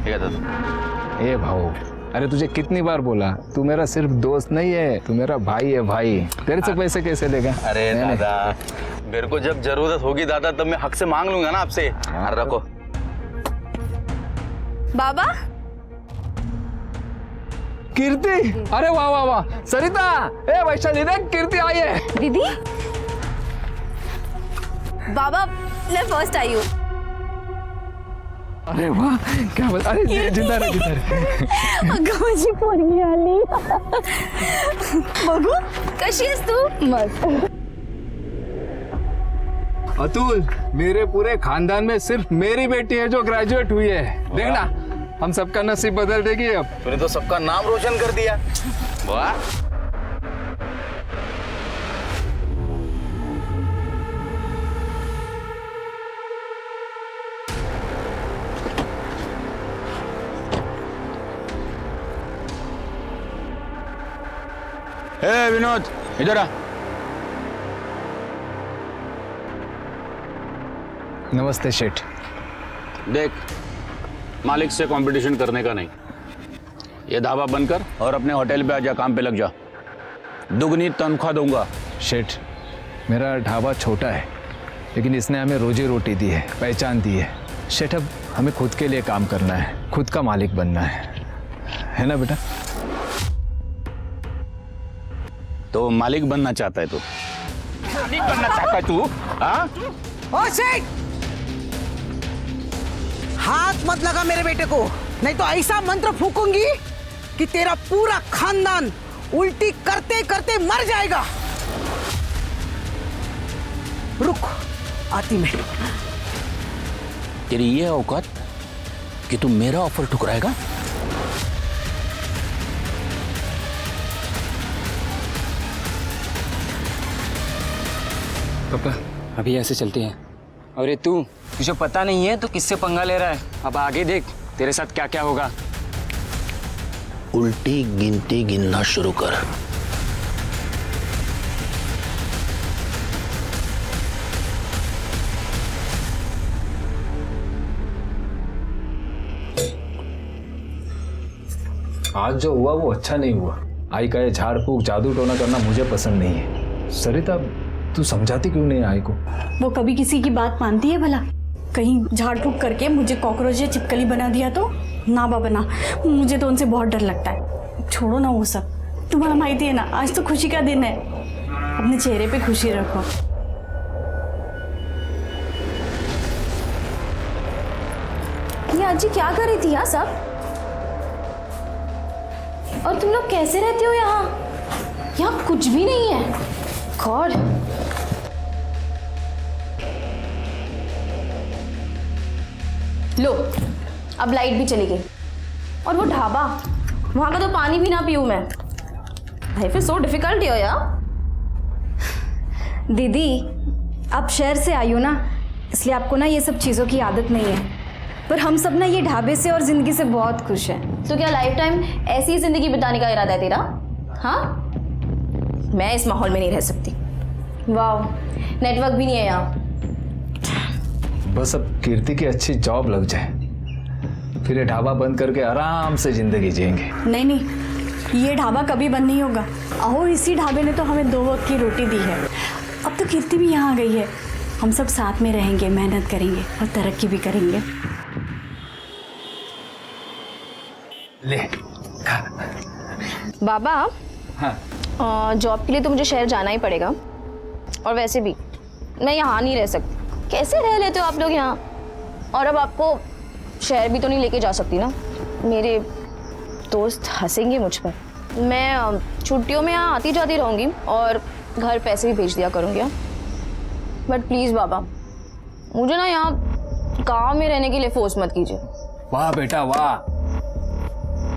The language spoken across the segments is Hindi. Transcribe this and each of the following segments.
ठीक है। ए भाऊ, अरे तुझे कितनी बार बोला, तू मेरा सिर्फ दोस्त नहीं है, तू मेरा भाई है भाई। तेरे से पैसे कैसे लेगा? अरे दादा, मेरे को जब जरूरत होगी दादा तब मैं हक से मांग लूंगा ना आपसे। रखो। बाबा। कीर्ति, अरे वाह वाह वाह। सरिता, ए वैशाली देख कीर्ति आई है। दीदी। बाबा मैं फर्स्ट आई हूँ। अरे वाह, क्या बात। अरे जिंदा रहे, जिंदा रहे। अगं माझी पोरगी आली। बघू कशी आहेस तू? मस्त। अतुल, मेरे पूरे खानदान में सिर्फ मेरी बेटी है जो ग्रेजुएट हुई है। देखना, हम सबका नसीब बदल देगी अब। तूने तो सबका नाम रोशन कर दिया। वाह। ए विनोद, इधर आ। नमस्ते शेठ। देख, मालिक से कंपटीशन करने का नहीं। ये ढाबा बंद कर और अपने होटल पे आजा, काम पे लग जा। दुगनी तनख्वाह दूंगा। शेठ, मेरा ढाबा छोटा है, लेकिन इसने हमें रोजी रोटी दी है, पहचान दी है। शेठ, अब हमें खुद के लिए काम करना है, खुद का मालिक बनना है ना बेटा? तो मालिक बनना चाहता है तू? मालिक बनना चाहता है तू? हाँ? ओ शेख, हाथ मत लगा मेरे बेटे को, नहीं तो ऐसा मंत्र फूकूंगी कि तेरा पूरा खानदान उल्टी करते करते मर जाएगा। रुक, आती मैं। तेरी ये औकात कि तू मेरा ऑफर ठुकराएगा? पापा, अभी ऐसे चलते हैं। अरे तू, तुझे पता नहीं है तो किससे पंगा ले रहा है? अब आगे देख तेरे साथ क्या क्या होगा। उल्टी गिनती गिनना शुरू कर। आज जो हुआ वो अच्छा नहीं हुआ। आई का ये झाड़ फूक जादू टोना करना मुझे पसंद नहीं है। सरिता, तू समझाती क्यों नहीं आई को? वो कभी किसी की बात मानती है भला? कहीं झाड़ फूक करके मुझे कॉकरोच या चिपकली बना दिया तो? ना बाबा ना, मुझे तो उनसे बहुत डर लगता है। छोड़ो ना वो सब, तुम्हारा माहिती है ना, आज तो खुशी का दिन है। अपने चेहरे पे खुशी रखो। ये आजी क्या कर रही थी यहाँ सब? और तुम लोग कैसे रहते हो यहाँ? यहाँ कुछ भी नहीं है। गॉड। लो, अब लाइट भी चली गई। और वो ढाबा, वहां का तो पानी भी ना पीऊं मैं। भाई फिर सो डिफिकल्ट हो यार। दीदी, आप शहर से आई हो ना, इसलिए आपको ना ये सब चीज़ों की आदत नहीं है। पर हम सब ना ये ढाबे से और ज़िंदगी से बहुत खुश हैं। तो क्या लाइफ टाइम ऐसी ही जिंदगी बिताने का इरादा है तेरा? हाँ, मैं इस माहौल में नहीं रह सकती। वाह, नेटवर्क भी नहीं है यहाँ। बस अब कीर्ति की अच्छी जॉब लग जाए, फिर ये ढाबा बंद करके आराम से जिंदगी जिएंगे। नहीं नहीं, ये ढाबा कभी बंद नहीं होगा। और इसी ढाबे ने तो हमें 2 वक्त की रोटी दी है। अब तो कीर्ति भी यहाँ आ गई है। हम सब साथ में रहेंगे, मेहनत करेंगे और तरक्की भी करेंगे। ले। बाबा, हाँ। जॉब के लिए तो मुझे शहर जाना ही पड़ेगा। और वैसे भी मैं यहाँ नहीं रह सकती। कैसे रह लेते हो आप लोग यहाँ? और अब आपको शहर भी तो नहीं लेके जा सकती ना, मेरे दोस्त हंसेंगे मुझ पर। मैं छुट्टियों में यहाँ आती जाती रहूँगी और घर पैसे भी भेज दिया करूँगी। बट प्लीज़ बाबा, मुझे ना यहाँ गाँव में रहने के लिए फोर्स मत कीजिए। वाह बेटा वाह,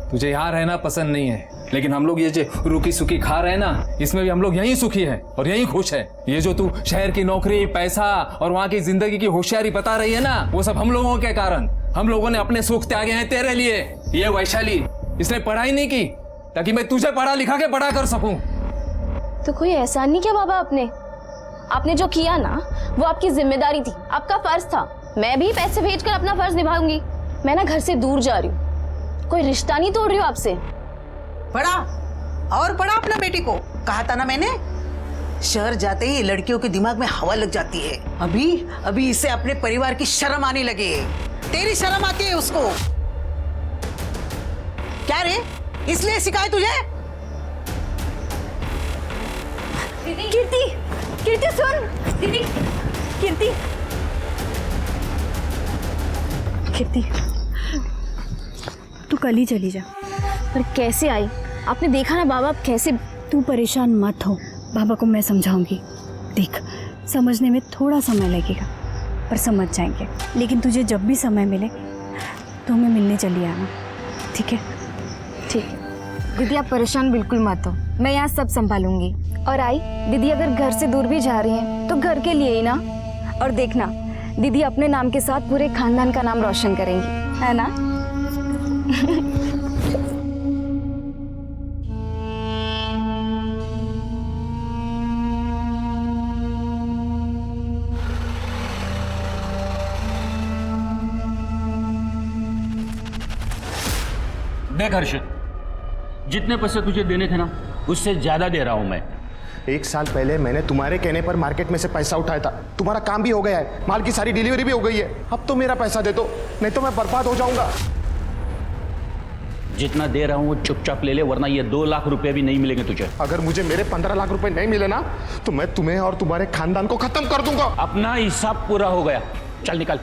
तुझे यहाँ रहना पसंद नहीं है, लेकिन हम लोग ये जो रुकी सुखी खा रहे हैं ना, इसमें भी हम लोग यहीं सुखी है और यहीं खुश है। ये जो तू शहर की नौकरी, पैसा और वहाँ की जिंदगी की होशियारी बता रही है ना, वो सब हम लोगों के कारण। हम लोगों ने अपने सुख त्यागे हैं तेरे लिए। ये वैशाली, इसने पढ़ाई नहीं की ताकि मैं तुझे पढ़ा लिखा के बड़ा कर सकूं। तो कोई एहसान नहीं किया बाबा आपने जो किया ना, वो आपकी जिम्मेदारी थी, आपका फर्ज था। मैं भी पैसे भेजकर अपना फर्ज निभाऊंगी। मैं ना घर से दूर जा रही हूँ, कोई रिश्ता नहीं तोड़ रही हूँ आपसे। पढ़ा और पढ़ा अपना बेटी को। कहा था ना मैंने, शहर जाते ही लड़कियों के दिमाग में हवा लग जाती है। अभी अभी इसे अपने परिवार की शर्म आने लगी है। तेरी शर्म आती है उसको? क्या रे, इसलिए सिखाए तुझे? कीर्ति, कीर्ति सुन। दीदी, कीर्ति, कीर्ति, तू कल ही चली जा। पर कैसे आई? आपने देखा ना बाबा कैसे। तू परेशान मत हो, बाबा को मैं समझाऊंगी। देख, समझने में थोड़ा समय लगेगा पर समझ जाएंगे। लेकिन तुझे जब भी समय मिले तो हमें मिलने चली आना, ठीक है? ठीक है दीदी, आप परेशान बिल्कुल मत हो, मैं यहाँ सब संभालूंगी। और आई दीदी, अगर घर से दूर भी जा रही हैं तो घर के लिए ही ना। और देखना दीदी अपने नाम के साथ पूरे खानदान का नाम रोशन करेंगी, है ना? देख हर्षित, जितने पैसे तुझे देने थे ना उससे ज्यादा दे रहा हूं मैं। 1 साल पहले मैंने तुम्हारे कहने पर मार्केट में से पैसा उठाया था। तुम्हारा काम भी हो गया है, माल की सारी डिलीवरी भी हो गई है। अब तो मेरा पैसा दे दो, नहीं तो मैं बर्बाद हो जाऊंगा। जितना दे रहा हूं वो चुपचाप ले ले, वरना ये 2 लाख रुपए भी नहीं मिलेंगे तुझे। अगर मुझे मेरे 15 लाख रुपए नहीं मिले ना तो मैं तुम्हें और तुम्हारे खानदान को खत्म कर दूंगा। अपना हिसाब पूरा हो गया, चल निकल।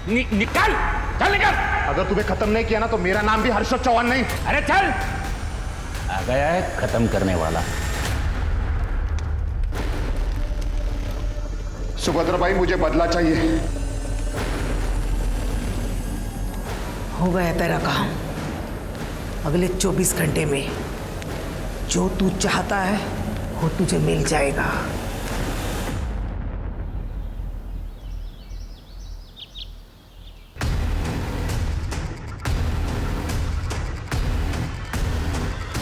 निकल, चल निकल। अगर तुम्हें खत्म नहीं किया ना तो मेरा नाम भी हर्षद चौहान नहीं। अरे चल, आ गया है खत्म करने वाला। सुभद्रा भाई, मुझे बदला चाहिए। हो गया तेरा काम। अगले 24 घंटे में जो तू चाहता है वो तुझे मिल जाएगा।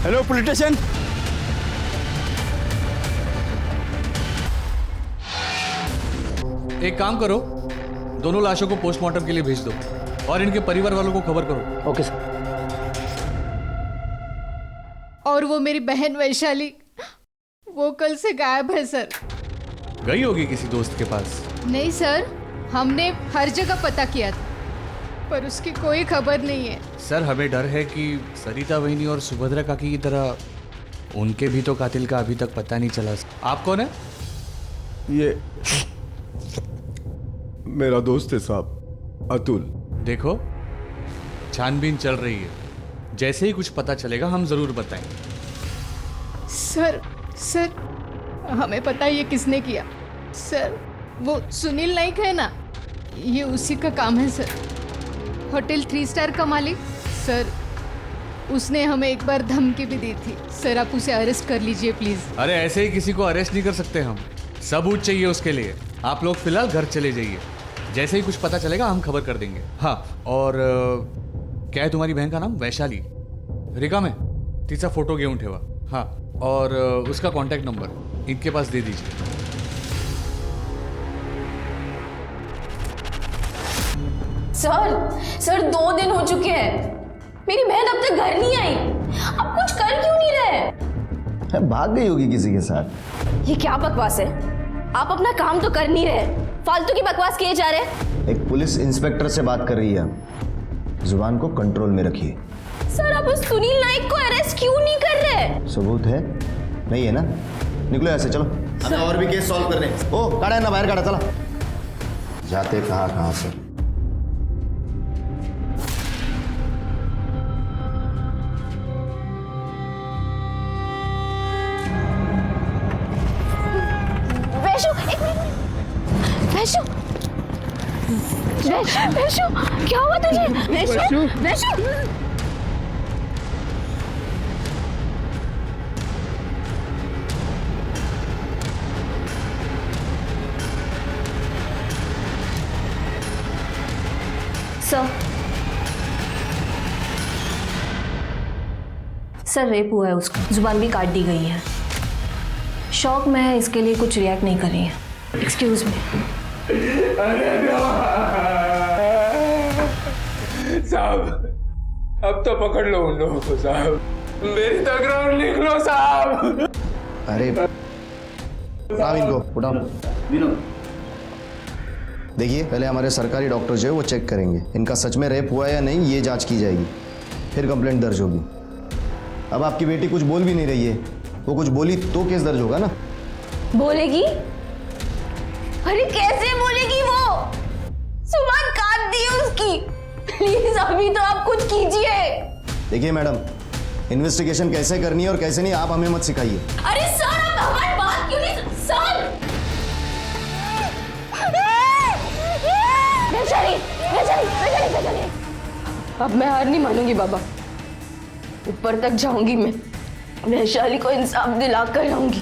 Hello police station. एक काम करो, दोनों लाशों को पोस्टमार्टम के लिए भेज दो और इनके परिवार वालों को खबर करो। Okay sir. और वो मेरी बहन वैशाली, वो कल से गायब है सर। गई होगी किसी दोस्त के पास। नहीं सर, हमने हर जगह पता किया था पर उसकी कोई खबर नहीं है। सर, हमें डर है कि सरिता वहिनी और सुभद्रा काकी की तरह उनके भी तो कातिल का अभी तक पता नहीं चला। आप कौन है? ये मेरा दोस्त है साहब, अतुल। देखो, छानबीन चल रही है, जैसे ही कुछ पता चलेगा हम जरूर बताएंगे। सर हमें पता है ये किसने किया। सर, वो सुनील नाइक है ना, ये उसी का काम है सर। होटल 3 स्टार का मालिक सर, उसने हमें एक बार धमकी भी दी थी। सर, आप उसे अरेस्ट कर लीजिए प्लीज। अरे ऐसे ही किसी को अरेस्ट नहीं कर सकते हम, सबूत चाहिए उसके लिए। आप लोग फिलहाल घर चले जाइए, जैसे ही कुछ पता चलेगा हम खबर कर देंगे। हाँ, और क्या है तुम्हारी बहन का नाम? वैशाली। रिका में तिचा फोटो घेऊन ठेवा। हाँ, और उसका कॉन्टैक्ट नंबर इनके पास दे दीजिए। सर 2 दिन हो चुके हैं, मेरी बहन अब तक घर नहीं आई। अब कुछ कर क्यों नहीं रहे? भाग गई होगी किसी के साथ। ये क्या बकवास है? आप अपना काम तो कर नहीं रहे, फालतू की बकवास किए जा रहे। एक पुलिस इंस्पेक्टर से बात कर रही है, जुबान को कंट्रोल में रखिए। सर, आप उस सुनील नाइक को अरेस्ट क्यों नहीं कर रहे? सबूत है? नहीं है ना? निकलो ऐसे, चलो हमें और भी केस सॉल्व करने। ओ काढ़ा है ना, बाहर काढ़ा, चला। जाते कहाँ से? वैशु, क्या हुआ तुझे? वैशु, सर रेप हुआ है उसका, जुबान भी काट दी गई है। शौक में है, इसके लिए कुछ रिएक्ट नहीं कर रही है। Excuse me. साहब अब तो पकड़ लो उन लोगों को साहब, मेरी तकरार लिख लो साहब। अरे उठाओ इनको, उठाओ। देखिए पहले हमारे सरकारी डॉक्टर जो है वो चेक करेंगे, इनका सच में रेप हुआ या नहीं ये जांच की जाएगी, फिर कंप्लेंट दर्ज होगी। अब आपकी बेटी कुछ बोल भी नहीं रही है, वो कुछ बोली तो केस दर्ज होगा ना। बोलेगी? अरे कैसे बोलेगी वो? सुबह काट दी उसकी। प्लीज अभी तो आप कुछ कीजिए। देखिए मैडम, इन्वेस्टिगेशन कैसे करनी है और कैसे नहीं आप हमें मत सिखाइए। अरे सर आप हमारी बात क्यों नहीं सर? बेचारी। अब मैं हार नहीं मानूंगी बाबा, ऊपर तक जाऊंगी मैं, वैशाली को इंसाफ दिला कर आऊंगी,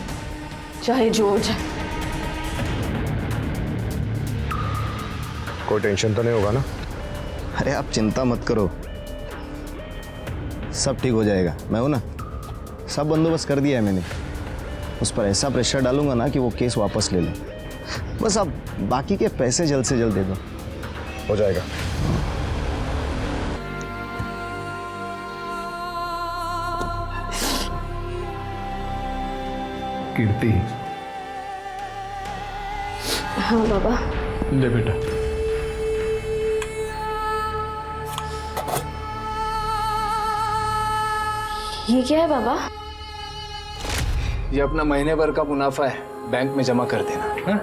चाहे जो हो जाए। कोई टेंशन तो नहीं होगा ना? अरे आप चिंता मत करो, सब ठीक हो जाएगा। मैं हूं ना, सब बंदोबस्त कर दिया है मैंने। उस पर ऐसा प्रेशर डालूंगा ना कि वो केस वापस ले ले। बस अब बाकी के पैसे जल्द से जल्द दे दो, हो जाएगा। कीर्ति, हाँ बाबा। ले बेटा। ये क्या है बाबा? ये अपना महीने भर का मुनाफा है, बैंक में जमा कर देना। हाँ?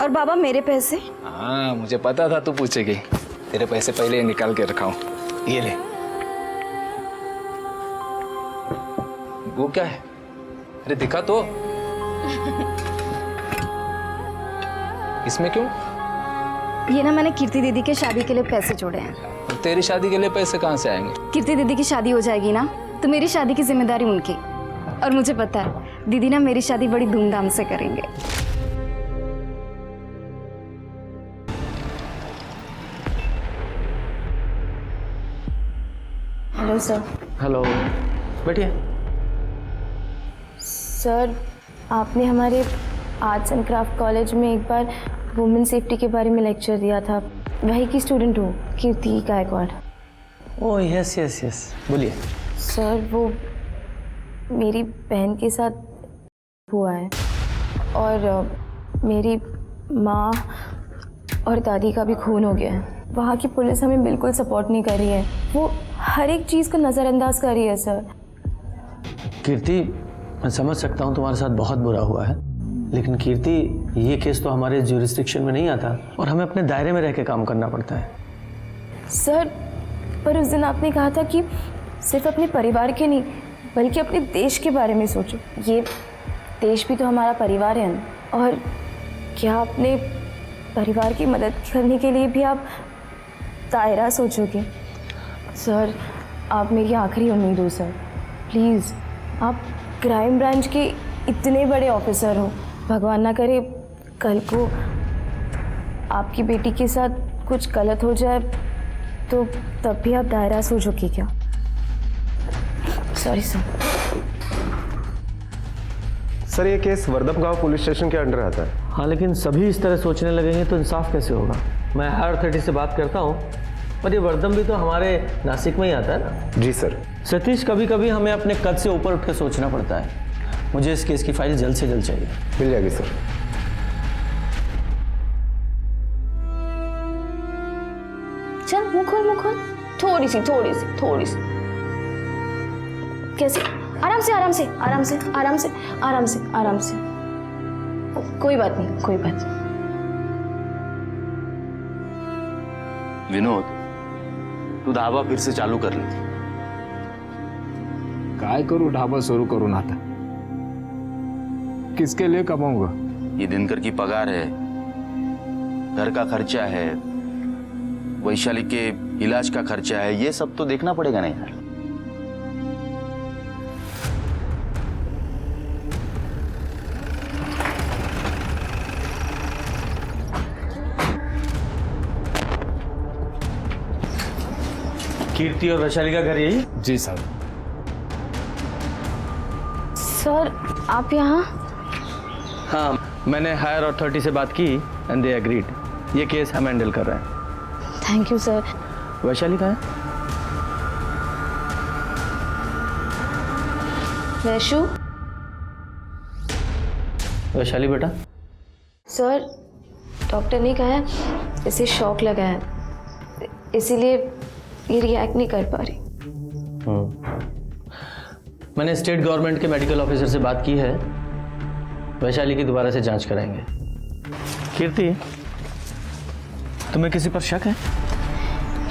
और बाबा मेरे पैसे? हाँ मुझे पता था तू पूछेगी, तेरे पैसे पहले ही निकाल के रखा हूं, ये ले। वो क्या है? अरे दिखा तो। इसमें क्यों? ये ना मैंने कीर्ति दीदी के शादी के लिए पैसे जोड़े हैं। और तेरी शादी के लिए पैसे कहाँ से आएंगे? कीर्ति दीदी की शादी हो जाएगी ना, तो मेरी शादी की जिम्मेदारी उनकी। और मुझे पता है दीदी ना मेरी शादी बड़ी धूमधाम से करेंगे। Hello sir. हेलो, बैठिए। सर आपने हमारे आर्ट्स एंड क्राफ्ट कॉलेज में एक बार वुमेन सेफ्टी के बारे में लेक्चर दिया था, वही की स्टूडेंट हूँ, Kirti Gaikwad. Oh yes yes yes, बोलिए। सर वो मेरी बहन के साथ हुआ है और मेरी माँ और दादी का भी खून हो गया है। वहाँ की पुलिस हमें बिल्कुल सपोर्ट नहीं कर रही है, वो हर एक चीज़ को नज़रअंदाज कर रही है सर। कीर्ति, मैं समझ सकता हूँ तुम्हारे साथ बहुत बुरा हुआ है, लेकिन कीर्ति ये केस तो हमारे ज्यूरिस्डिक्शन में नहीं आता और हमें अपने दायरे में रह के काम करना पड़ता है। सर पर उस दिन आपने कहा था कि सिर्फ अपने परिवार के नहीं बल्कि अपने देश के बारे में सोचो। ये देश भी तो हमारा परिवार है ना। और क्या अपने परिवार की मदद करने के लिए भी आप दायरा सोचोगे? सर आप मेरी आखिरी उम्मीद हो सर, प्लीज़। आप क्राइम ब्रांच के इतने बड़े ऑफिसर हो, भगवान ना करे कल को आपकी बेटी के साथ कुछ गलत हो जाए तो तब भी आप दायरा सोचोगे क्या? Sorry sir. सर ये केस वर्दप गांव पुलिस स्टेशन के अंडर आता है। हाँ, लेकिन सभी इस तरह सोचने लगेंगे तो इंसाफ कैसे होगा? मैं हायर अथॉरिटी से बात करता हूँ, पर ये वर्दम भी तो हमारे नासिक में ही आता है ना। जी सर। सतीश, कभी कभी हमें अपने कद से ऊपर उठ के सोचना पड़ता है। मुझे इस केस की फाइल जल्द से जल्द चाहिए। मिल जाएगी सर। चल मुँह खोल, थोड़ी सी। कैसे? आराम से। कोई बात नहीं। विनोद, तू ढाबा फिर से चालू कर ले। काय करूँ? ढाबा शुरू करूँ ना था, किसके लिए कमाऊंगा? ये दिनकर की पगार है, घर का खर्चा है, वैशाली के इलाज का खर्चा है, ये सब तो देखना पड़ेगा ना यार। कीर्ति और वैशाली का घर यही? जी साहब। सर आप यहाँ? हाँ, मैंने हायर अथॉरिटी से बात की एंड दे एग्रीड। ये केस हम हैंडल कर रहे हैं। Thank you sir. वैशाली कहाँ है? वैशु वैशाली बेटा, सर, डॉक्टर ने कहा है इसे शॉक लगा है, इसीलिए ये रिएक्ट नहीं कर पा रही। मैंने स्टेट गवर्नमेंट के मेडिकल ऑफिसर से बात की है, वैशाली की दोबारा से जांच कराएंगे। कीर्ति, तुम्हें किसी पर शक है?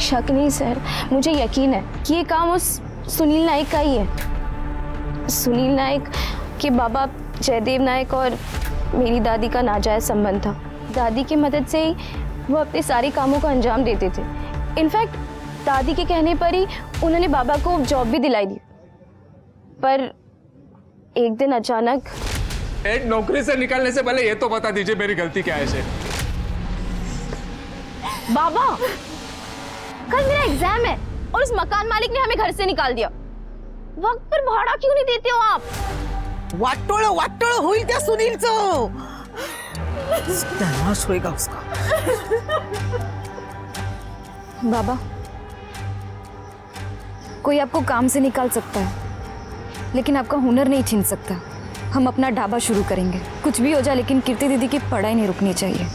शक नहीं सर, मुझे यकीन है कि ये काम उस सुनील नाइक का ही है। सुनील नाइक के बाबा जयदेव नाइक और मेरी दादी का नाजायज संबंध था। दादी की मदद से ही वो अपने सारे कामों को अंजाम देते थे। इनफैक्ट दादी के कहने पर ही उन्होंने बाबा को जॉब भी दिलाई दी। पर एक दिन अचानक एक नौकरी से निकलने से पहले ये तो बता दीजिए मेरी गलती क्या है शेठ। बाबा, कल मेरा एग्जाम है और उस मकान मालिक ने हमें घर से निकाल दिया। वक्त पर भाड़ा क्यों नहीं देते हो आप? वाटोळ होईल त्या सुनीलचं, नाश होएगा उसका। बाबा, कोई आपको काम से निकाल सकता है लेकिन आपका हुनर नहीं छीन सकता। हम अपना ढाबा शुरू करेंगे, कुछ भी हो जाए लेकिन कीर्ति दीदी की पढ़ाई नहीं रुकनी चाहिए।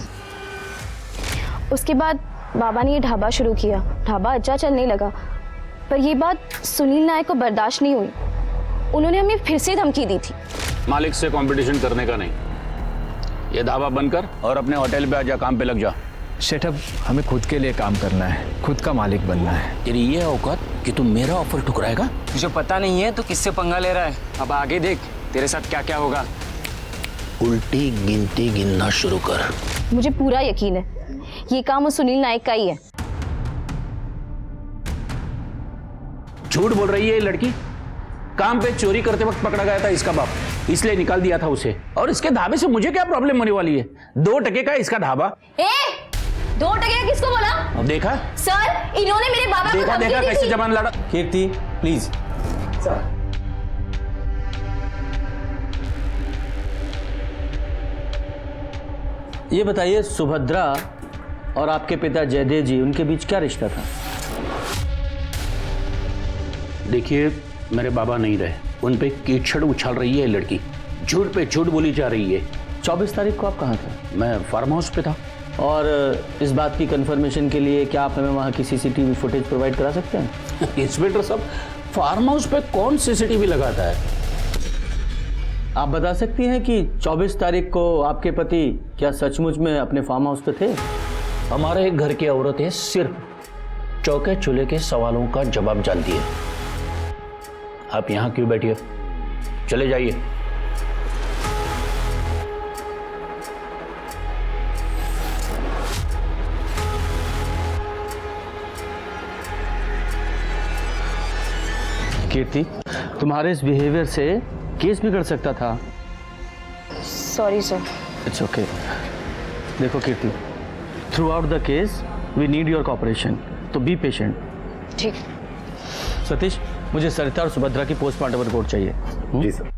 उसके बाद बाबा ने ये ढाबा शुरू किया। ढाबा अच्छा चलने लगा, पर ये बात सुनील नायक को बर्दाश्त नहीं हुई। उन्होंने हमें फिर से धमकी दी थी। मालिक से कंपटीशन करने का नहीं, ये ढाबा बंद कर और अपने होटल पे आजा, काम पे लग जा। शेठ, अब हमें खुद के लिए काम करना है, खुद का मालिक बनना है। तेरी ये औकात कि तू मेरा ऑफर ठुकराएगा? तुझे पता नहीं है तो किससे पंगा ले रहा है। अब आगे देख तेरे साथ क्या क्या होगा। उल्टी गिनती गिनना शुरू कर। मुझे पूरा यकीन है ये काम उस सुनील नायक का ही है। झूठ बोल रही है ये लड़की। काम पे चोरी करते वक्त पकड़ा गया था इसका बाप, इसलिए निकाल दिया था उसे। और इसके ढाबे से मुझे क्या प्रॉब्लम होने वाली है? 2 टके का इसका ढाबा। 2 टके का किसको बोला? अब देखा सर, इन्होंने मेरे बाबा को धमकी देखा दी कैसे थी। जबान लड़ा। कीर्ति प्लीज। ये बताइए, सुभद्रा और आपके पिता जयदेव जी, उनके बीच क्या रिश्ता था? देखिए, मेरे बाबा नहीं रहे, उन पे कीचड़ उछाल रही है लड़की, झूठ पे झूठ बोली जा रही है। 24 तारीख को आप कहाँ थे? मैं फार्म हाउस पे था। और इस बात की कंफर्मेशन के लिए क्या आप हमें वहाँ की सीसीटीवी फुटेज प्रोवाइड करा सकते हैं? इंस्पेक्टर साहब, फार्म हाउस पे कौन सीसीटीवी लगाता है? आप बता सकती हैं कि 24 तारीख को आपके पति क्या सचमुच में अपने फार्म हाउस पे थे? हमारे घर की औरतें सिर्फ चौके चूल्हे के सवालों का जवाब जानती है। आप यहाँ क्यों बैठी हो? चले जाइए। कीर्ति, तुम्हारे इस बिहेवियर से केस बिगड़ सकता था। Sorry sir. It's okay. देखो Kirti, throughout the case we need your cooperation, तो बी पेशेंट। ठीक। सतीश, मुझे सरिता और सुभद्रा की पोस्टमार्टम रिपोर्ट चाहिए। जी सर।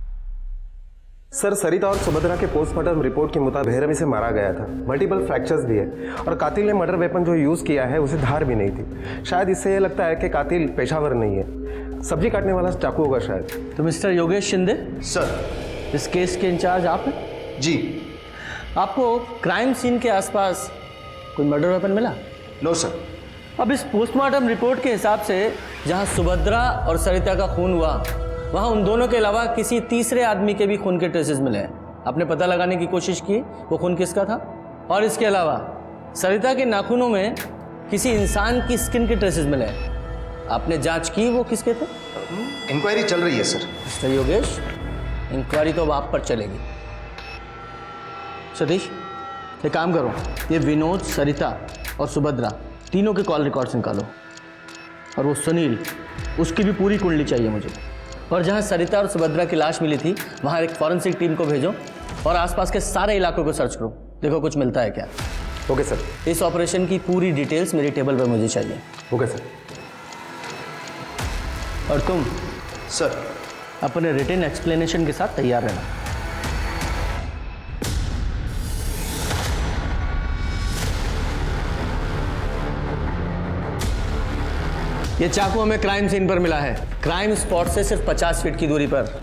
सर, सरिता और सुभद्रा के पोस्टमार्टम रिपोर्ट के मुताबिक बेरहमी से मारा गया था। मल्टीपल फ्रैक्चर्स भी है और कातिल ने मर्डर वेपन जो यूज़ किया है उसे धार भी नहीं थी। शायद इससे ये लगता है कि कातिल पेशावर नहीं है, सब्जी काटने वाला चाकू होगा शायद। तो मिस्टर योगेश शिंदे सर। इस केस के इंचार्ज आप हैं? जी। आपको क्राइम सीन के आसपास कोई मर्डर वेपन मिला? No sir. अब इस पोस्टमार्टम रिपोर्ट के हिसाब से जहां सुभद्रा और सरिता का खून हुआ वहां उन दोनों के अलावा किसी तीसरे आदमी के भी खून के ट्रेसेस मिले हैं। आपने पता लगाने की कोशिश की वो खून किसका था? और इसके अलावा सरिता के नाखूनों में किसी इंसान की स्किन के ट्रेसेस मिले हैं। आपने जांच की वो किसके थे? इंक्वायरी चल रही है सर। मिस्टर योगेश, इंक्वायरी तो अब आप पर चलेगी। सतीश, एक काम करो, ये विनोद, सरिता और सुभद्रा तीनों के कॉल रिकॉर्ड्स निकालो। और वो सुनील, उसकी भी पूरी कुंडली चाहिए मुझे। और जहाँ सरिता और सुभद्रा की लाश मिली थी वहाँ एक फॉरेंसिक टीम को भेजो और आसपास के सारे इलाकों को सर्च करो, देखो कुछ मिलता है क्या। Okay sir. इस ऑपरेशन की पूरी डिटेल्स मेरी टेबल पर मुझे चाहिए। Okay sir. और तुम सर अपने रिटन एक्सप्लेनेशन के साथ तैयार रहना। ये चाकू हमें क्राइम सीन पर मिला है, क्राइम स्पॉट से सिर्फ 50 फीट की दूरी पर।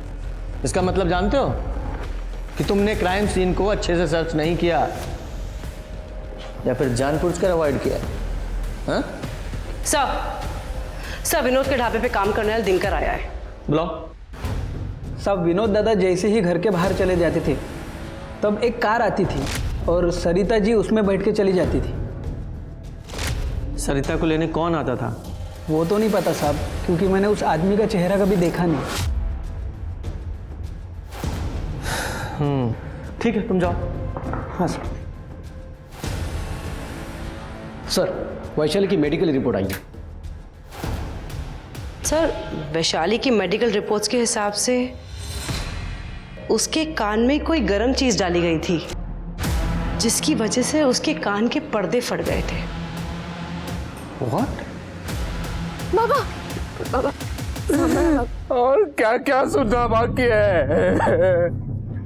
इसका मतलब जानते हो कि तुमने क्राइम सीन को अच्छे से सर्च नहीं किया या फिर जानबूझकर अवॉइड किया। हाँ? सर विनोद के ढाबे पे काम करने वाला दिनकर आया है। बुलाओ। साहब, विनोद दादा जैसे ही घर के बाहर चले जाते थे तब एक कार आती थी और सरिता जी उसमें बैठ के चली जाती थी। सरिता को लेने कौन आता था? वो तो नहीं पता साहब, क्योंकि मैंने उस आदमी का चेहरा कभी देखा नहीं। ठीक है, तुम जाओ। हाँ सर। सर, वैशाली की मेडिकल रिपोर्ट आई है। सर, वैशाली की मेडिकल रिपोर्ट्स के हिसाब से उसके कान में कोई गर्म चीज डाली गई थी, जिसकी वजह से उसके कान के पर्दे फट गए थे। What? बाबा, बाबा, और क्या क्या सुनना बाकी है।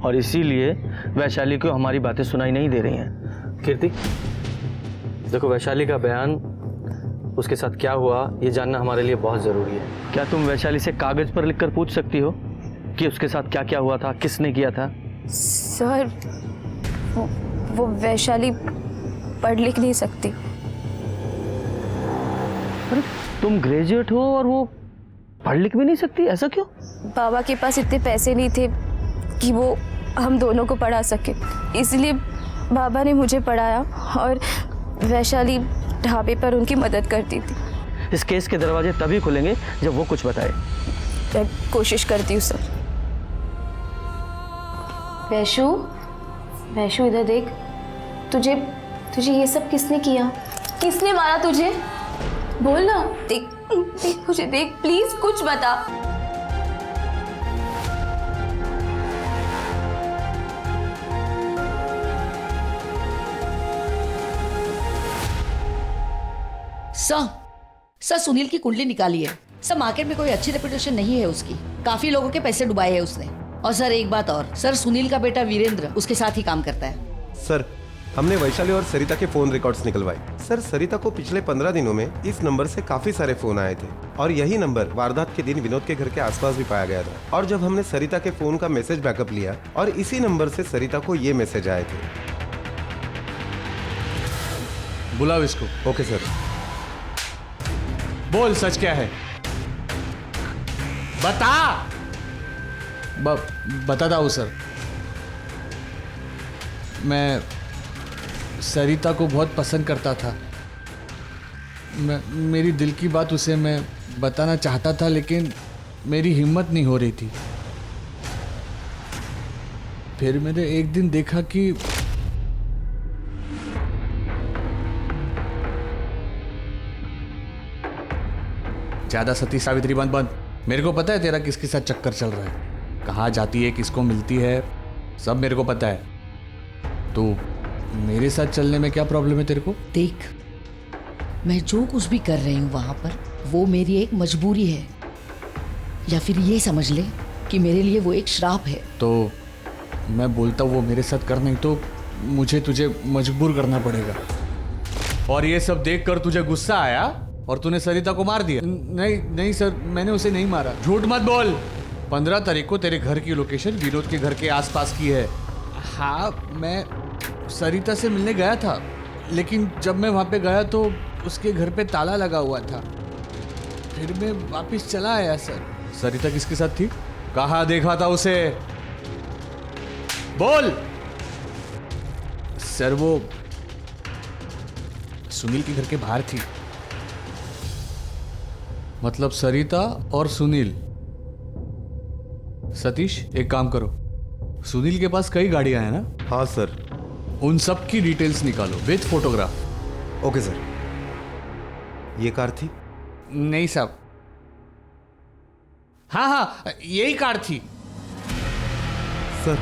और इसीलिए वैशाली को हमारी बातें सुनाई नहीं दे रही हैं। कीर्ति, देखो, वैशाली का बयान, उसके साथ क्या हुआ, ये जानना हमारे लिए बहुत ज़रूरी है। क्या तुम वैशाली से कागज़ पर लिखकर पूछ सकती हो कि उसके साथ क्या क्या हुआ था, किसने किया था? सर, वो वैशाली पढ़ लिख नहीं सकती। अरे, तुम ग्रेजुएट हो और वो पढ़ लिख भी नहीं सकती, ऐसा क्यों? बाबा के पास इतने पैसे नहीं थे कि वो हम दोनों को पढ़ा सके, इसलिए बाबा ने मुझे पढ़ाया और वैशाली ढाबे पर उनकी मदद करती थी। इस केस के दरवाजे तभी खुलेंगे जब वो कुछ बताए। मैं कोशिश करती हूँ सर। वैशु, वैशु इधर देख, तुझे ये सब किसने किया? किसने मारा तुझे? बोल ना। देख देख, मुझे देख, प्लीज कुछ बता। सर सुनील की कुंडली निकाली है। सर, मार्केट में कोई अच्छी रेपुटेशन नहीं है उसकी, काफी लोगों के पैसे डुबाए हैं उसने। और सर एक बात और, सर सुनील का बेटा वीरेंद्र उसके साथ ही काम करता है। सर, हमने वैशाली और सरिता के फोन रिकॉर्ड्स निकलवाए। सर, सरिता को पिछले 15 दिनों में इस नंबर से काफी सारे फोन आए थे और यही नंबर वारदात के दिन विनोद के घर के आसपास भी पाया गया था। और जब हमने सरिता के फोन का मैसेज बैकअप लिया और इसी नंबर से सरिता को ये मैसेज आए थे। बुलाओ इसको। Okay sir. बोल, सच क्या है? बता। बताता हूँ सर। मैं सरिता को बहुत पसंद करता था। मेरी दिल की बात उसे मैं बताना चाहता था, लेकिन मेरी हिम्मत नहीं हो रही थी। फिर मैंने एक दिन देखा कि ज्यादा सती सावित्री बंद। मेरे को पता है तेरा किसके साथ चक्कर चल रहा है, कहाँ जाती है, किसको मिलती है, सब मेरे को पता है। तो मेरे साथ चलने में क्या प्रॉब्लम है तेरे को? देख, मैं जो कुछ भी कर रही हूँ वहां पर, वो मेरी एक मजबूरी है, या फिर ये समझ ले कि मेरे लिए वो एक श्राप है। तो मैं बोलता हूँ वो मेरे साथ कर, नहीं तो मुझे तुझे मजबूर करना पड़ेगा। और ये सब देख कर तुझे गुस्सा आया और तूने सरिता को मार दिया? नहीं सर, मैंने उसे नहीं मारा। झूठ मत बोल। 15 तारीख को तेरे घर की लोकेशन विनोद के घर के आसपास की है। हाँ, मैं सरिता से मिलने गया था, लेकिन जब मैं वहाँ पे गया तो उसके घर पे ताला लगा हुआ था। फिर मैं वापस चला आया सर। सरिता किसके साथ थी? कहाँ देखा था उसे? बोल। सर, वो सुनील के घर के बाहर थी। मतलब सरिता और सुनील। सतीश, एक काम करो, सुनील के पास कई गाड़ियां हैं ना? हाँ सर। उन सब की डिटेल्स निकालो विथ फोटोग्राफ। Okay sir. ये कार थी? नहीं साहब। हाँ, यही कार थी सर।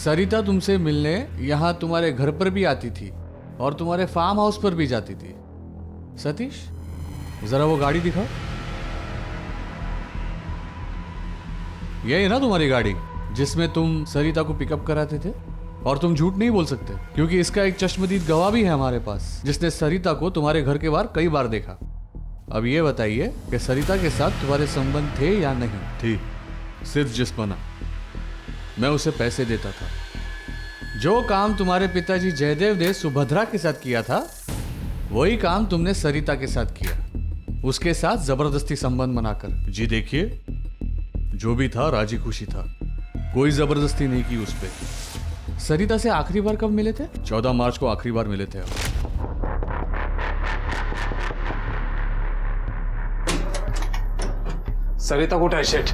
सरिता तुमसे मिलने यहां तुम्हारे घर पर भी आती थी और तुम्हारे फार्म हाउस पर भी जाती थी। सतीश, जरा वो गाड़ी दिखाओ। यही है ना तुम्हारी गाड़ी जिसमें तुम सरिता को पिकअप कराते थे? और तुम झूठ नहीं बोल सकते क्योंकि इसका एक चश्मदीद गवाह भी है हमारे पास, जिसने सरिता को तुम्हारे घर के बाहर कई बार देखा। अब ये बताइए कि सरिता के साथ तुम्हारे संबंध थे या नहीं? थी। सिर्फ जिस्मना। मैं उसे पैसे देता था। जो काम तुम्हारे पिताजी जयदेव ने सुभद्रा के साथ किया था वही काम तुमने सरिता के साथ किया, उसके साथ जबरदस्ती संबंध बनाकर। जी देखिए, जो भी था राजी खुशी था, कोई जबरदस्ती नहीं की उस पर। सरिता से आखिरी बार कब मिले थे? 14 मार्च को आखिरी बार मिले थे। सरिता कुठे आहे शेठ?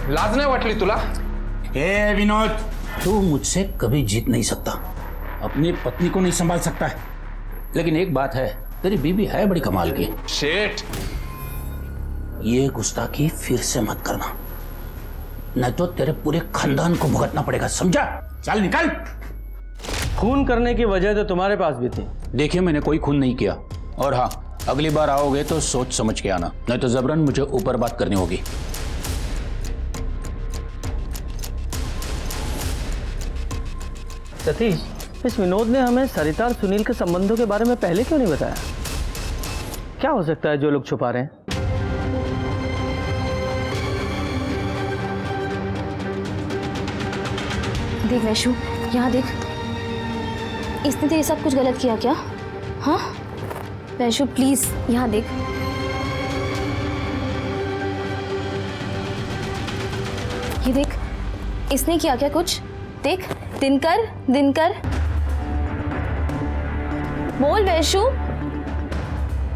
लाज नाही वाटली तुला? ए विनोद, तू मुझसे कभी जीत नहीं सकता, अपनी पत्नी को नहीं संभाल सकता है। लेकिन एक बात है, तेरी बीबी है बड़ी कमाल की। शेठ, ये गुस्ताखी फिर से मत करना, नहीं तो तेरे पूरे खानदान को भुगतना पड़ेगा, समझा? चल निकल। खून करने की वजह तो तुम्हारे पास भी थी। देखिए, मैंने कोई खून नहीं किया, और हाँ, अगली बार आओगे तो सोच समझ के आना, नहीं तो जबरन मुझे ऊपर बात करनी होगी। सतीश, इस विनोद ने हमें सरिता और सुनील के संबंधों के बारे में पहले क्यों नहीं बताया? क्या हो सकता है जो लोग छुपा रहे हैं? देख वैशु, यहाँ देख, इसने तेरे साथ कुछ गलत किया क्या? हाँ वैशु प्लीज यहाँ देख। ये देख, इसने किया क्या कुछ? देख, दिनकर, दिनकर बोल वैशु।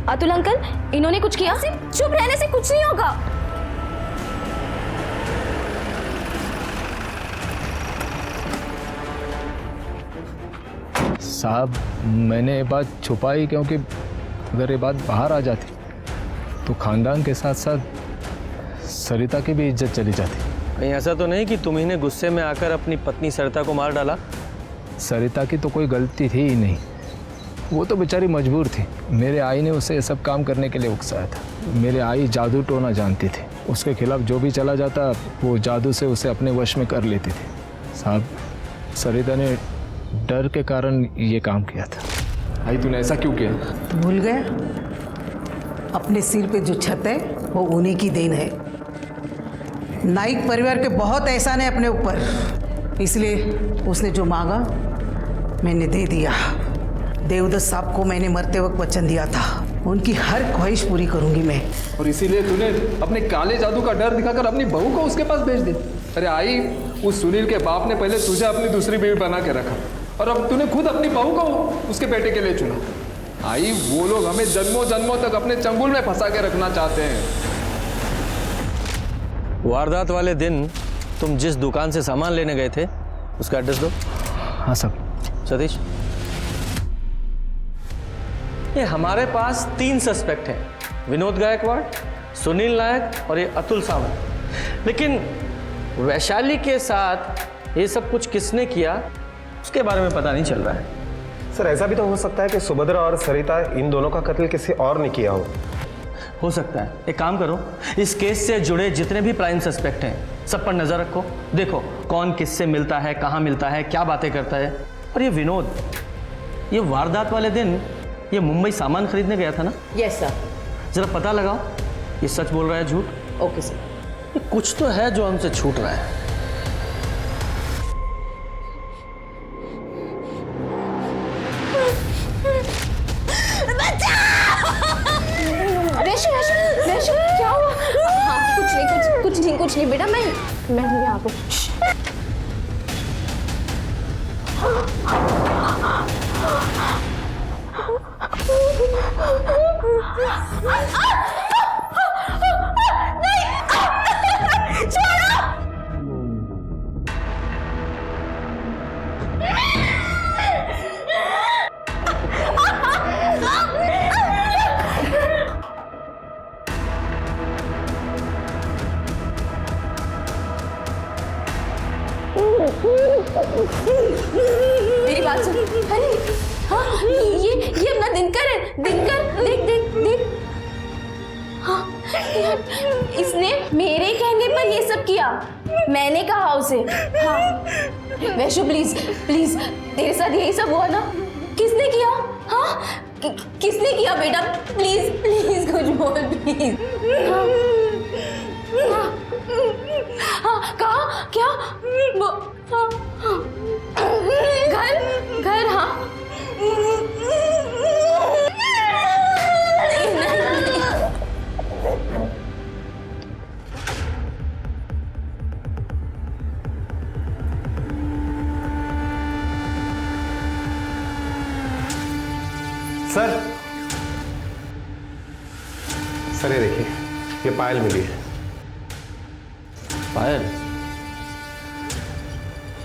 अतुल अंकल, इन्होंने कुछ किया? चुप रहने से कुछ नहीं होगा। साहब, मैंने ये बात छुपाई क्योंकि अगर ये बात बाहर आ जाती तो खानदान के साथ साथ सरिता की भी इज्जत चली जाती। कहीं ऐसा तो नहीं कि तुम ही ने गुस्से में आकर अपनी पत्नी सरिता को मार डाला? सरिता की तो कोई गलती थी ही नहीं, वो तो बेचारी मजबूर थी। मेरे आई ने उसे ये सब काम करने के लिए उकसाया था। मेरे आई जादू टोना जानती थी, उसके खिलाफ जो भी चला जाता वो जादू से उसे अपने वश में कर लेती थी। साहब, सरिता ने डर के कारण ये काम किया था। आई, तूने ऐसा क्यों किया? भूल गया? अपने सिर पे जो छत है वो उन्हीं की देन है। नाइक परिवार के बहुत एहसान है अपने ऊपर, इसलिए उसने जो मांगा मैंने दे दिया। देवदत्त साहब को मैंने मरते वक्त वचन दिया था, उनकी हर ख्वाहिश पूरी करूंगी मैं। और इसीलिए तूने अपने काले जादू का डर दिखाकर अपनी बहू को उसके पास भेज दी। अरे आई, उस सुनील के बाप ने पहले तुझे अपनी दूसरी बीवी बना के रखा और अब तूने खुद अपनी बहू को उसके बेटे के लिए चुना। आई, वो लोग हमें जन्मों जन्मों तक अपने चंगुल में फंसा के रखना चाहते हैं। वारदात वाले दिन तुम जिस दुकान से सामान लेने गए थे उसका एड्रेस दो। हाँ सर। सतीश, ये हमारे पास 3 सस्पेक्ट हैं, विनोद गायकवाड़, सुनील नायक और ये अतुल सावंत। लेकिन वैशाली के साथ ये सब कुछ किसने किया उसके बारे में पता नहीं चल रहा है। सर, ऐसा भी तो हो सकता है कि सुभद्रा और सरिता इन दोनों का कत्ल किसी और ने किया हो सकता है। एक काम करो, इस केस से जुड़े जितने भी प्राइम सस्पेक्ट हैं सब पर नजर रखो, देखो कौन किससे मिलता है, कहाँ मिलता है, क्या बातें करता है। और ये विनोद, ये वारदात वाले दिन ये मुंबई सामान खरीदने गया था ना? Yes sir. जरा पता लगाओ ये सच बोल रहा है झूठ। Okay sir. ये कुछ तो है जो हमसे छूट रहा है। वैशु, वैशु, वैशु, क्या हुआ? हाँ, कुछ नहीं बेटा, मैं हूँ यहाँ पे। मेरी बात सुन। अरे हाँ, ये अपना दिनकर है। दिनकर, देख देख देख। हाँ इसने मेरे कहने पर ये सब किया। मैंने कहा उसे। हाँ वैशु प्लीज प्लीज, तेरे साथ यही सब हुआ ना? किसने किया? हाँ किसने किया बेटा? प्लीज प्लीज कुछ बोल प्लीज। हाँ हाँ कहा क्या? वो हाँ, घर घर हाँ सर ये देखिए, ये पायल मिली है। पायल?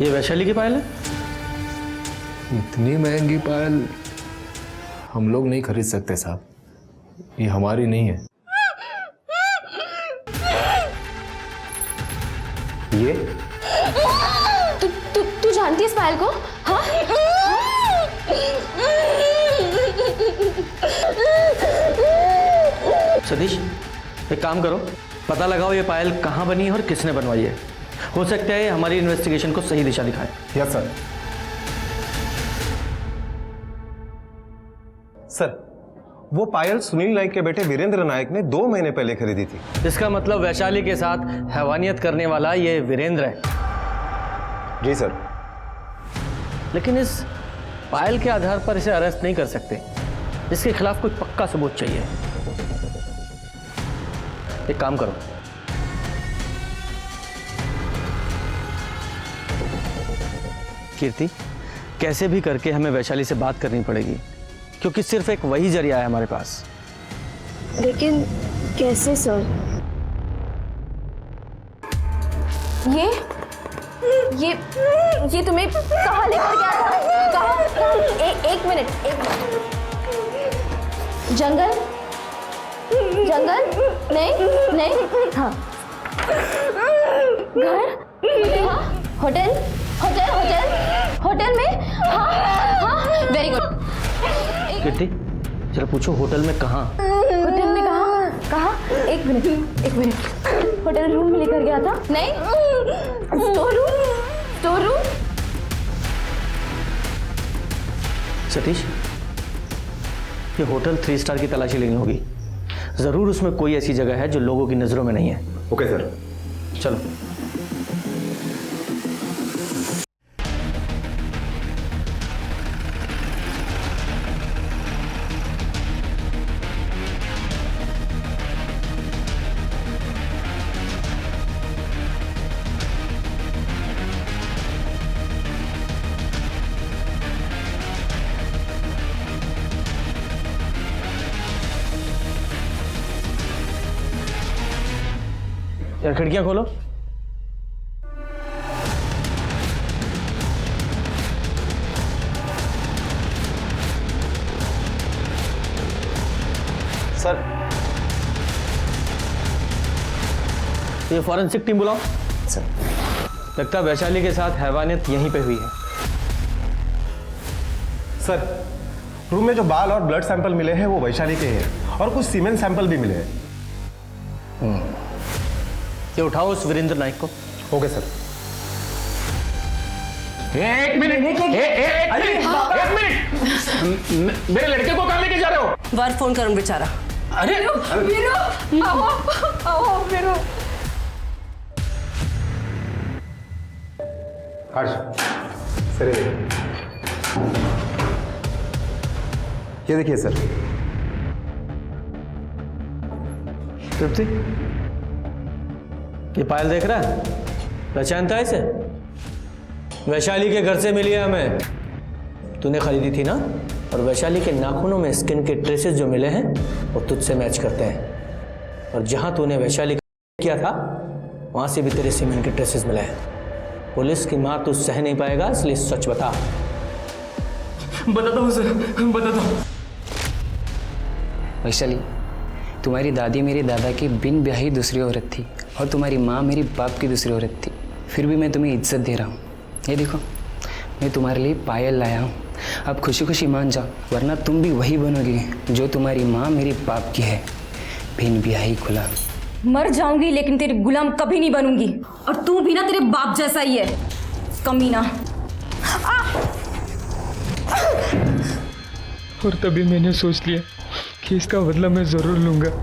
ये वैशाली की पायल है? इतनी महंगी पायल हम लोग नहीं खरीद सकते साहब, ये हमारी नहीं है। ये तू जानती है इस पायल को? हाँ सतीश एक काम करो, पता लगाओ ये पायल कहाँ बनी है और किसने बनवाई है। हो सकता है हमारी इन्वेस्टिगेशन को सही दिशा दिखाए। Yes sir. सर वो पायल सुनील नाइक के बेटे वीरेंद्र नाइक ने 2 महीने पहले खरीदी थी। इसका मतलब वैशाली के साथ हैवानियत करने वाला ये वीरेंद्र है। जी सर। लेकिन इस पायल के आधार पर इसे अरेस्ट नहीं कर सकते, इसके खिलाफ कुछ पक्का सबूत चाहिए। एक काम करो, कीर्ति कैसे भी करके हमें वैशाली से बात करनी पड़ेगी, क्योंकि सिर्फ एक वही जरिया है हमारे पास। लेकिन कैसे सर? ये तुम्हें कहाँ लेकर गया था? कहाँ? एक मिनट। जंगल? जंगल? नहीं हाँ घर? हाँ होटल? होटल में? हाँ वेरी गुड। कीर्ति चलो पूछो, होटल में कहाँ? होटल में कहाँ? एक मिनट। होटल रूम में लेकर गया था? नहीं, स्टोर रूम। सतीश ये होटल 3 स्टार की तलाशी लेनी होगी। जरूर उसमें कोई ऐसी जगह है जो लोगों की नजरों में नहीं है। Okay sir. चलो। यार खिड़कियां खोलो। सर ये फॉरेंसिक टीम बुलाओ। सर लगता है वैशाली के साथ हैवानियत यहीं पे हुई है। सर रूम में जो बाल और ब्लड सैंपल मिले हैं वो वैशाली के हैं और कुछ सीमेन सैंपल भी मिले हैं। ये उठाओ उस वीरेंद्र नाइक को। Okay sir. एक मिनट। मेरे लड़के को कहाँ लेके जा रहे हो? बार फोन करूं बेचारा। अरे हर्ष सर ये देखिए सर। तृप्ति ये पायल देख रहा है? पहचानता है इसे? वैशाली के घर से मिली है हमें। तूने खरीदी थी ना? और वैशाली के नाखूनों में स्किन के ट्रेसेस जो मिले हैं वो तुझसे मैच करते हैं। और जहां तूने वैशाली का किया था वहां से भी तेरे सीमेंट के ट्रेसेस मिले हैं। पुलिस की मार तू सह नहीं पाएगा, इसलिए सच बता। बताता हूँ सर, बताता हूँ। वैशाली तुम्हारी दादी मेरे दादा की बिन ब्याही दूसरी औरत थी और तुम्हारी माँ मेरी बाप की दूसरी औरत थी। फिर भी मैं तुम्हें इज्जत दे रहा हूँ। ये देखो मैं तुम्हारे लिए पायल लाया हूँ, अब खुशी खुशी मान जाओ, वरना तुम भी वही बनोगी जो तुम्हारी माँ मेरी बाप की है। बिन ब्याही गुलाम। मर जाऊंगी लेकिन तेरी गुलाम कभी नहीं बनूंगी। और तू भी ना तेरे बाप जैसा ही है, कमीना। और तभी मैंने सोच लिया कि इसका बदला मैं जरूर लूंगा।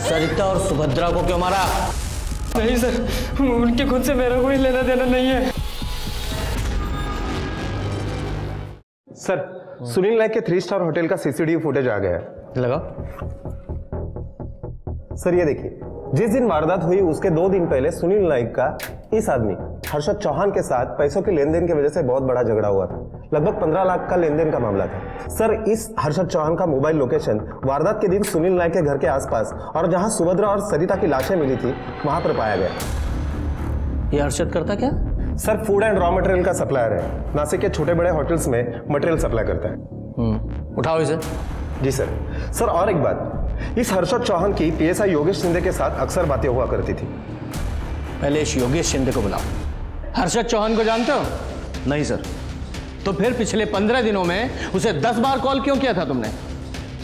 सरिता और सुभद्रा को क्यों मारा? नहीं सर, उनके खुद से मेरा कोई लेना देना नहीं है। सर, सुनील नायक के 3 स्टार होटल का सीसीटीवी फुटेज आ गया है। लगा? सर ये देखिए, जिस दिन वारदात हुई उसके 2 दिन पहले सुनील नायक का इस आदमी हर्षद चौहान के साथ पैसों के लेन देन की वजह से बहुत बड़ा झगड़ा हुआ था। लगभग 15 लाख का लेन देन का मामला था। सर, इस हर्षद चौहान का मोबाइल लोकेशन वारदात के दिन सुनील नायक के घर के आसपास और जहां सुभद्रा और सरिता की लाशें मिली थी वहां पर पाया गया। ये हर्षद करता क्या? Sir, food and raw material का सप्लायर है। नासिक के छोटे बड़े होटल्स में मटेरियल सप्लाई करता है। उठाओ इसे। जी सर। सर और एक बात, इस हर्षद चौहान की पीएसआई योगेश शिंदे के साथ अक्सर बातें हुआ करती थी। पहले इस योगेश शिंदे को बुलाओ। हर्षद चौहान को जानते हो? नहीं सर। तो फिर पिछले 15 दिनों में उसे 10 बार कॉल क्यों किया था तुमने?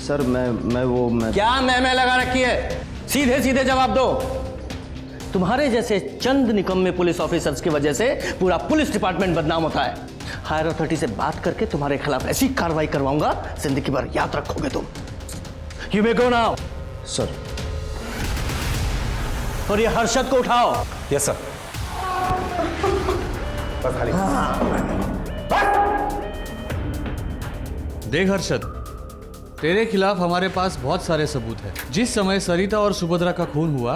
सर मैं क्या मैं लगा रखी है? सीधे सीधे जवाब दो। तुम्हारे जैसे चंद निकम्मे पुलिस ऑफिसर्स की वजह से पूरा पुलिस डिपार्टमेंट बदनाम होता है। हायर अथॉरिटी से बात करके तुम्हारे खिलाफ ऐसी कार्रवाई करवाऊंगा, जिंदगी भर याद रखोगे तुम। You may go now. Sir. और ये हर्षद को उठाओ। Yes sir. बस खाली। देख हर्षद, तेरे खिलाफ हमारे पास बहुत सारे सबूत हैं। जिस समय सरिता और सुभद्रा का खून हुआ,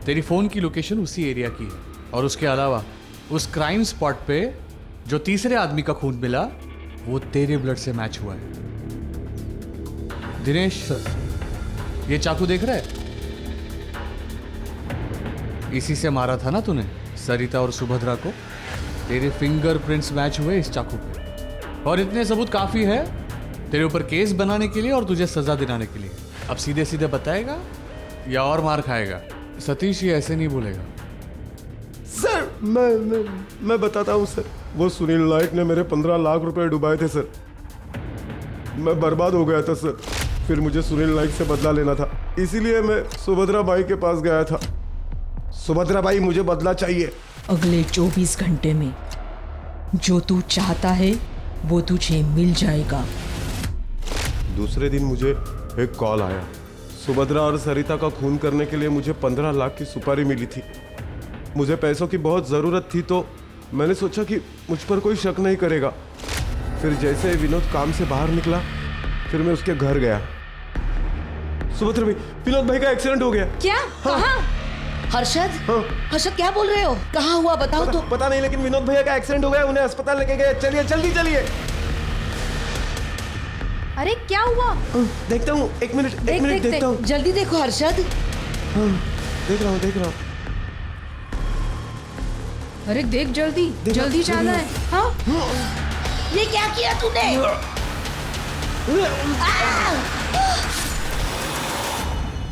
तेरी फोन की लोकेशन उसी एरिया की है। और उसके अलावा उस क्राइम स्पॉट पे जो तीसरे आदमी का खून मिला, वो तेरे ब्लड से मैच हुआ है। दिनेश, ये चाकू देख रहा है? इसी से मारा था ना तूने सरिता और सुभद्रा को। तेरे फिंगरप्रिंट्स मैच हुए इस चाकू पे। और इतने सबूत काफी है तेरे ऊपर केस बनाने के लिए और तुझे सजा दिलाने के लिए। अब सीधे सीधे बताएगा या और मार खाएगा? सतीश ये ऐसे नहीं बोलेगा। सर मैं बताता हूँ सर। वो सुनील नायक ने मेरे 15 लाख रुपए डुबाए थे सर। मैं बर्बाद हो गया था सर। फिर मुझे सुनील नायक से बदला लेना था, इसीलिए मैं सुभद्रा बाई के पास गया था। सुभद्रा बाई, मुझे बदला चाहिए। अगले 24 घंटे में जो तू चाहता है वो तुझे मिल जाएगा। दूसरे दिन मुझे एक कॉल आया। सुभद्रा और सरिता का खून करने के लिए मुझे 15 लाख की सुपारी मिली थी। मुझे पैसों की बहुत ज़रूरत थी, तो मैंने सोचा कि मुझ पर कोई शक नहीं करेगा। फिर जैसे विनोद काम से बाहर निकला, फिर मैं उसके घर गया। सुभद्रा भाई, विनोद भाई का एक्सीडेंट हो गया। क्या? कहाँ? हर्षद? हर्षद क्या बोल रहे हो? कहाँ हुआ बताओ तो। पता नहीं, लेकिन विनोद भैया का एक्सीडेंट हो गया, उन्हें अस्पताल लेके गए। चलिए जल्दी चलिए। अरे क्या हुआ? देखता हूँ, एक मिनट देखता हूँ। जल्दी देखो हर्षद। देख रहा हूँ। अरे देख जल्दी जाना है। हाँ? ये क्या किया तूने?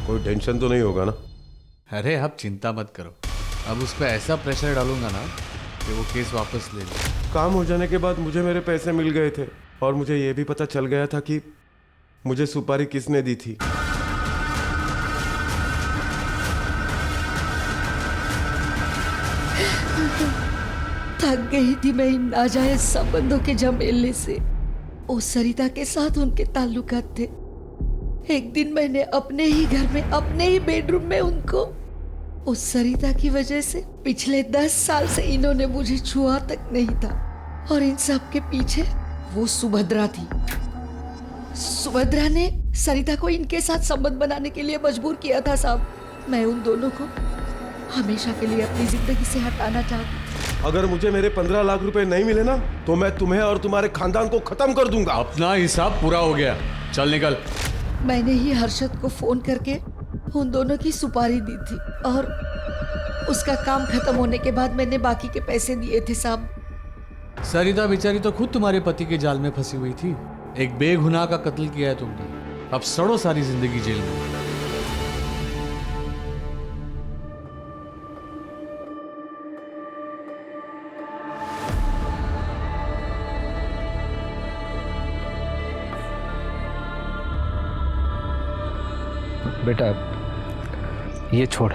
कोई टेंशन तो नहीं होगा ना? अरे आप चिंता मत करो। अब उस पर ऐसा प्रेशर डालूंगा ना कि वो केस वापस ले ले। काम हो जाने के बाद मुझे मेरे पैसे मिल गए थे, और मुझे ये भी पता चल गया था कि मुझे सुपारी किसने दी थी। थक गई थी मैं इन नाजायज संबंधों के झमेले से। उस सरिता के साथ उनके ताल्लुकात थे। एक दिन मैंने अपने ही घर में, अपने ही बेडरूम में उनको, उस सरिता की वजह से पिछले 10 साल से इन्होंने मुझे छुआ तक नहीं था। और इन सब के पीछे वो सुभद्रा थी। सुभद्रा ने सरिता को इनके साथ संबंध बनाने के लिए मजबूर किया था साहब। मैं उन दोनों को हमेशा के लिए अपनी जिंदगी से हटाना चाहती। अगर मुझे मेरे 15 लाख रुपए नहीं मिले ना, तो मैं तुम्हें और तुम्हारे खानदान को खत्म कर दूंगा। अपना हिसाब पूरा हो गया। चल निकल। मैंने ही हर्षद को फोन करके उन दोनों की सुपारी दी थी और उसका काम खत्म होने के बाद मैंने बाकी के पैसे दिए थे साहब। सरिता बेचारी तो खुद तुम्हारे पति के जाल में फंसी हुई थी। एक बेगुनाह का कत्ल किया है तुमने, अब सड़ो सारी जिंदगी जेल में। बेटा ये छोड़,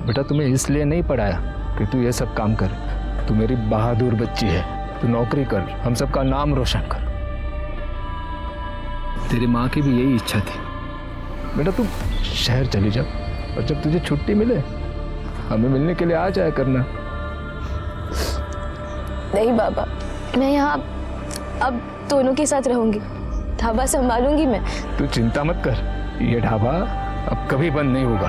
बेटा तुम्हें इसलिए नहीं पढ़ाया कि तू ये सब काम कर। तू मेरी बहादुर बच्ची है, तू नौकरी कर, हम सबका नाम रोशन कर। तेरी माँ की भी यही इच्छा थी। बेटा तू शहर चली जा और जब तुझे छुट्टी मिले हमें मिलने के लिए आ जाया करना। नहीं बाबा, मैं यहाँ अब दोनों के साथ रहूंगी, ढाबा संभालूंगी मैं। तू चिंता मत कर, ये ढाबा अब कभी बंद नहीं होगा।